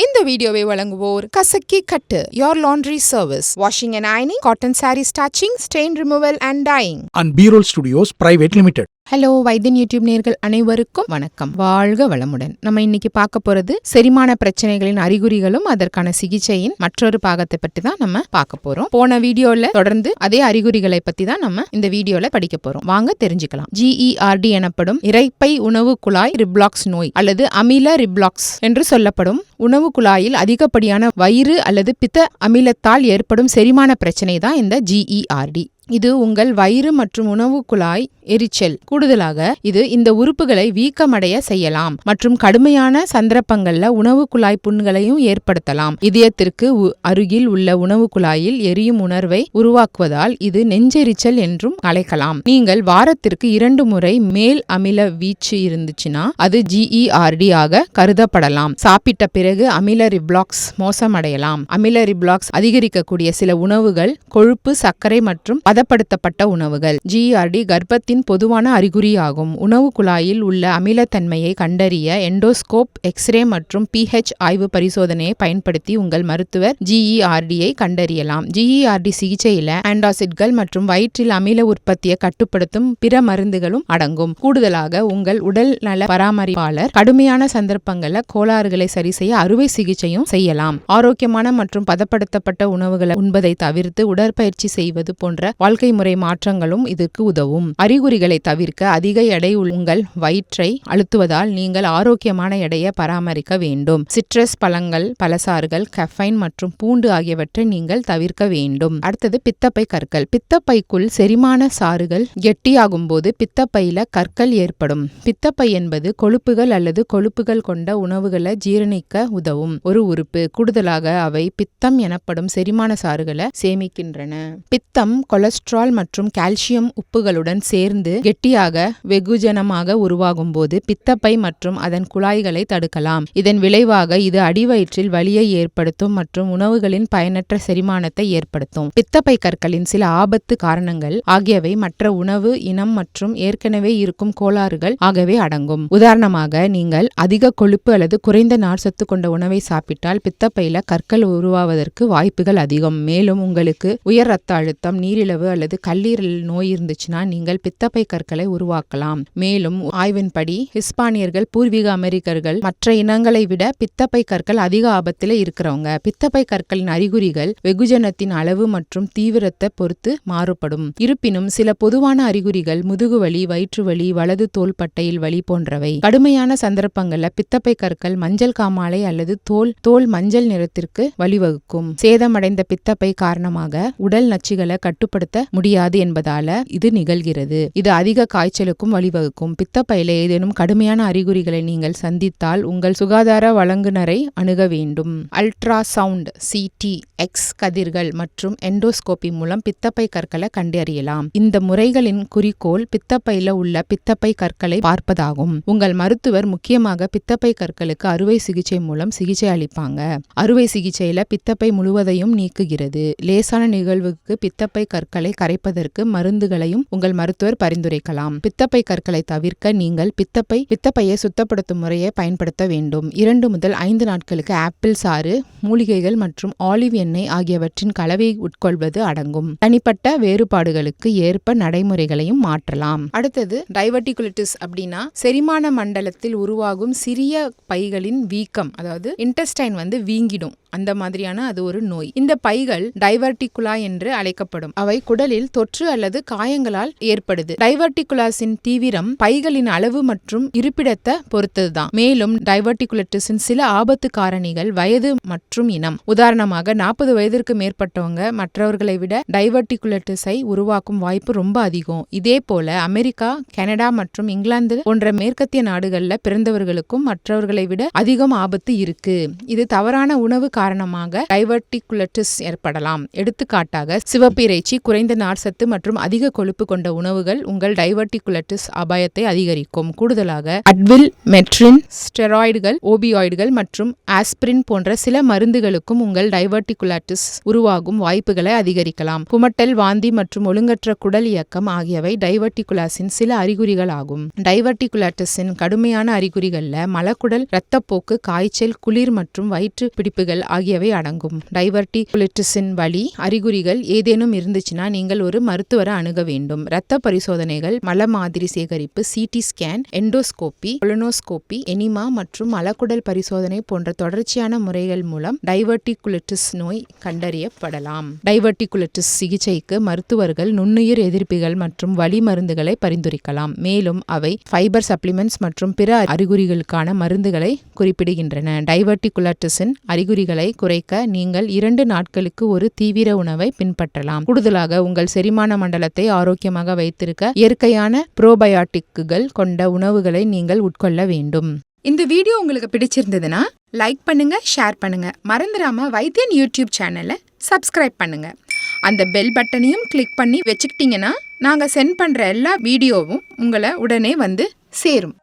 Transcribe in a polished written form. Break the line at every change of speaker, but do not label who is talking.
இந்த வீடியோவை வழங்குவோர் கசக்கி கட்டு your laundry service washing and ironing cotton saree starching stain removal and dyeing
and B-Roll Studios Private Limited.
Hello வைத்தியன் YouTube நேயர்கள் அனைவருக்கும் வணக்கம். வாழ்க வளமுடன். நம்ம இன்னைக்கு பார்க்க போறது செரிமான பிரச்சனைகளின் அறிகுறிகளும் அதற்கான சிகிச்சையின் மற்றொரு பாகத்தை பற்றி தான் நம்ம பார்க்க போறோம். போன வீடியோல தொடர்ந்து அதே அறிகுறிகளை பத்தி தான் நம்ம இந்த வீடியோல படிக்க போறோம். வாங்க தெரிஞ்சுக்கலாம். GERD எனப்படும் இரைப்பை உணவு குழாய் ரிப்ளாக்ஸ் நோய் அல்லது அமில ரிப்ளாக்ஸ் என்று சொல்லப்படும் உணவு குழாயில் அதிகப்படியான வயிறு அல்லது பித்த அமிலத்தால் ஏற்படும் செரிமான பிரச்சனை தான் இந்த GERD. இது உங்கள் வயிறு மற்றும் உணவு குழாய் எரிச்சல் கூடுதலாக இது இந்த உறுப்புகளை வீக்கமடைய செய்யலாம் மற்றும் கடுமையான சந்தர்ப்பங்கள்ல உணவு குழாய் புண்களையும் ஏற்படுத்தலாம். இதயத்திற்கு அருகில் உள்ள உணவு குழாயில் எரியும் உணர்வை உருவாக்குவதால் இது நெஞ்செரிச்சல் என்றும் அழைக்கலாம். நீங்கள் வாரத்திற்கு 2 முறை மேல் அமில வீச்சு இருந்துச்சுன்னா அது GERD ஆக கருதப்படலாம். சாப்பிட்ட பிறகு அமில ரிப்ளாக்ஸ் மோசமடையலாம். அமில ரிப்ளாக்ஸ் அதிகரிக்கக்கூடிய சில உணவுகள் கொழுப்பு, சர்க்கரை மற்றும் பதப்படுத்தப்பட்ட உணவுகள். GERD கர்ப்பத்தின் பொதுவான அறிகுறியாகும். உணவு குழாயில் உள்ள அமிலத்தன்மையை கண்டறிய எண்டோஸ்கோப், எக்ஸ்ரே மற்றும் pH ஆய்வு பரிசோதனையை பயன்படுத்தி உங்கள் மருத்துவர் GERD-ஐ கண்டறியலாம். GERD சிகிச்சையில ஆன்டாசிட்கள் மற்றும் வயிற்றில் அமில உற்பத்தியை கட்டுப்படுத்தும் பிற மருந்துகளும் அடங்கும். கூடுதலாக உங்கள் உடல் நல பராமரிப்பாளர் கடுமையான சந்தர்ப்பங்கள்ல கோளாறுகளை சரி செய்ய அறுவை சிகிச்சையும் செய்யலாம். ஆரோக்கியமான மற்றும் பதப்படுத்தப்பட்ட உணவுகளை உண்பதை தவிர்த்து உடற்பயிற்சி செய்வது போன்ற வாழ்க்கை முறை மாற்றங்களும் இதற்கு உதவும். அறிகுறிகளை தவிர்க்க அதிக எடை உங்கள் வயிற்றை அழுத்துவதால் நீங்கள் ஆரோக்கியமான எடையை பராமரிக்க வேண்டும். சிட்ரஸ் பழங்கள், பழச்சாறுகள், கெஃபைன் மற்றும் பூண்டு ஆகியவற்றை நீங்கள் தவிர்க்க வேண்டும். அடுத்தது பித்தப்பை கற்கள். பித்தப்பைக்குள் செரிமான சாறுகள் கெட்டியாகும் போது பித்தப்பையில கற்கள் ஏற்படும். பித்தப்பை என்பது கொழுப்புகள் அல்லது கொழுப்புகள் கொண்ட உணவுகளை ஜீரணிக்க உதவும் ஒரு உறுப்பு. கூடுதலாக அவை பித்தம் எனப்படும் செரிமான சாறுகளை சேமிக்கின்றன. பித்தம் கொலஸ்ட்ரால் மற்றும் கால்சியம் உப்புகளுடன் சேர்ந்து கெட்டியாக வெகுஜனமாக உருவாகும் போது பித்தப்பை மற்றும் அதன் குழாய்களை தடுக்கலாம். இதன் விளைவாக இது அடிவயிற்றில் வலியை ஏற்படுத்தும் மற்றும் உணவுகளின் பயனற்ற செரிமானத்தை ஏற்படுத்தும். பித்தப்பை கற்களின் சில ஆபத்து காரணங்கள் ஆகியவை மற்ற உணவு இனம் மற்றும் ஏற்கனவே இருக்கும் கோளாறுகள் ஆகவே அடங்கும். உதாரணமாக, நீங்கள் அதிக கொழுப்பு அல்லது குறைந்த நார்ச்சத்து கொண்ட உணவை சாப்பிட்டால் பித்தப்பையில கற்கள் உருவாவதற்கு வாய்ப்புகள் அதிகம். மேலும் உங்களுக்கு உயர் ரத்த அழுத்தம், நீரிழிவு அல்லது கல்லீரல் நோய் இருந்துச்சுன்னா நீங்கள் பித்தப்பை கற்களை உருவாக்கலாம். மேலும் ஆய்வின்படி ஹிஸ்பானியர்கள், பூர்வீக அமெரிக்கர்கள் மற்ற இனங்களை விட பித்தப்பை கற்கள் அதிக ஆபத்தில் இருக்கிறவங்க. பித்தப்பை கற்களின் அறிகுறிகள் வெகுஜனத்தின் அளவு மற்றும் தீவிரத்தை பொறுத்து மாறுபடும். இருப்பினும் சில பொதுவான அறிகுறிகள் முதுகுவலி, வயிற்றுவலி, வலது தோள்பட்டையில் வலி போன்றவை. கடுமையான சந்தர்ப்பங்கள்ல பித்தப்பை கற்கள் மஞ்சள் காமாலை அல்லது தோல் மஞ்சள் நிறத்திற்கு வழிவகுக்கும். சேதமடைந்த பித்தப்பை காரணமாக உடல் நச்சுகளை கட்டுப்படுத்த முடியாது என்பதால இது நிகழ்கிறது. இது அதிக காய்ச்சலுக்கும் வழிவகுக்கும். பித்தப்பையில ஏதேனும் கடுமையான அறிகுறிகளை நீங்கள் சந்தித்தால் உங்கள் சுகாதார வழங்குனரை அணுக வேண்டும். அல்ட்ராசவுண்ட், CT, எக்ஸ் கதிர்கள் மற்றும் எண்டோஸ்கோபி மூலம் பித்தப்பை கற்களை கண்டறியலாம். இந்த முறைகளின் குறிக்கோள் பித்தப்பையில உள்ள பித்தப்பை கற்களை பார்ப்பதாகும். உங்கள் மருத்துவர் முக்கியமாக பித்தப்பை கற்களுக்கு அறுவை சிகிச்சை மூலம் சிகிச்சை அளிப்பாங்க. அறுவை சிகிச்சையில பித்தப்பை முழுவதையும் நீக்குகிறது. லேசான நிகழ்வுக்கு பித்தப்பை கற்களை கரைப்பதற்கு மருந்துகளையும் உங்கள் மருத்துவர் பரிந்துரைக்கலாம். பித்தப்பை கற்களை தவிர்க்க நீங்கள் பித்தப்பையை சுத்தப்படுத்தும் முறையை பயன்படுத்த வேண்டும். 2 முதல் 5 நாட்களுக்கு ஆப்பிள் சாறு, மூலிகைகள் மற்றும் ஆலிவ் எண்ணெய் ஆகியவற்றின் கலவையை உட்கொள்வது அடங்கும். தனிப்பட்ட வேறுபாடுகளுக்கு ஏற்ப நடைமுறைகளையும் மாற்றலாம். அடுத்தது டைவர்டிகுலிட்டிஸ் அப்படின்னா செரிமான மண்டலத்தில் உருவாகும் சிறிய பைகளின் வீக்கம், அதாவது இன்டெஸ்டைன் வீங்கிடும். அந்த மாதிரியான அது ஒரு நோய். இந்த பைகள் டைவர்டிகுலா என்று அழைக்கப்படும். அவை குடலில் தொற்று அல்லது காயங்களால் ஏற்படுது. டைவர்டிகுலாஸின் தீவிரம் பைகளின் அளவு மற்றும் இருப்பிடத்தை பொறுத்ததுதான். மேலும் டைவர்டிகுலிட்டிஸின் சில ஆபத்து காரணிகள் வயது மற்றும் இனம். உதாரணமாக 40 வயதிற்கு மேற்பட்டவங்க மற்றவர்களை விட டைவர்டிகுலிட்டிஸை உருவாக்கும் வாய்ப்பு ரொம்ப அதிகம். இதே போல அமெரிக்கா, கனடா மற்றும் இங்கிலாந்து போன்ற மேற்கத்திய நாடுகள்ல பிறந்தவர்களுக்கும் மற்றவர்களை விட அதிகம் ஆபத்து இருக்கு. இது தவறான உணவு காரணமாக டைவர்டிகுலிட்டிஸ் ஏற்படலாம். எடுத்துக்காட்டாக சிவப்பு இறைச்சி, குறைந்த குறைந்த நார்சத்து மற்றும் அதிக கொழுப்பு கொண்ட உணவுகள் உங்கள் டைவர்டிகுலட்டிஸ் அபாயத்தை அதிகரிக்கும். கூடுதலாக அட்வில், மெட்ரின், ஸ்டெராய்டுகள், ஓபியாய்டுகள் மற்றும் ஆஸ்பிரின் போன்ற சில மருந்துகளுக்கும் உங்கள் டைவர்டிகுலட்டிஸ் உருவாகும் வாய்ப்புகளை அதிகரிக்கலாம். குமட்டல், வாந்தி மற்றும் ஒழுங்கற்ற குடல் இயக்கம் ஆகியவை டைவர்டிகுலஸின் சில அறிகுறிகள் ஆகும். டைவர்டிகுலட்டிஸின் கடுமையான அறிகுறிகள்ல மலக்குடல், இரத்தப்போக்கு, காய்ச்சல், குளிர் மற்றும் வயிற்று பிடிப்புகள் ஆகியவை அடங்கும். டைவர்டிகுலட்டிஸின் வலி அறிகுறிகள் ஏதேனும் இருந்துச்சுன்னா நீங்கள் ஒரு மருத்துவரை அணுக வேண்டும். இரத்த பரிசோதனைகள், மல மாதிரி சேகரிப்பு, CT scan, endoscopy, colonoscopy, enema மற்றும் மலக்குடல் பரிசோதனை போன்ற தொடர்ச்சியான முறைகள் மூலம் டைவர்டிகுலட்டிஸ் நோய் கண்டறியப்படலாம். டைவர்டிகுலட்டிஸ் சிகிச்சைக்கு மருத்துவர்கள் நுண்ணுயிர் எதிர்ப்பிகள் மற்றும் வலி மருந்துகளை பரிந்துரைக்கலாம். மேலும் அவை ஃபைபர் சப்ளிமெண்ட்ஸ் மற்றும் பிற அறிகுறிகளுக்கான மருந்துகளை குறிப்பிடுகின்றன. டைவர்டிகுலட்டிஸின் அறிகுறிகளை குறைக்க நீங்கள் 2 நாட்களுக்கு ஒரு தீவிர உணவை பின்பற்றலாம். கூடுதலாக உங்கள் செரிமான மண்டலத்தை ஆரோக்கியமாக வைத்திருக்க இயற்கையான புரோபயாட்டிக்குகள் கொண்ட உணவுகளை நீங்கள் உட்கொள்ள வேண்டும். இந்த வீடியோ உங்களுக்கு பிடிச்சிருந்ததுன்னா லைக் பண்ணுங்க, ஷேர் பண்ணுங்க. மறந்துடாம வைத்தியன் யூடியூப் சேனலை சப்ஸ்கிரைப் பண்ணுங்க. அந்த பெல் பட்டனையும் கிளிக் பண்ணி வச்சுக்கிட்டீங்கன்னா நாங்கள் சென்ட் பண்ற எல்லா வீடியோவும் உங்களை உடனே வந்து சேரும்.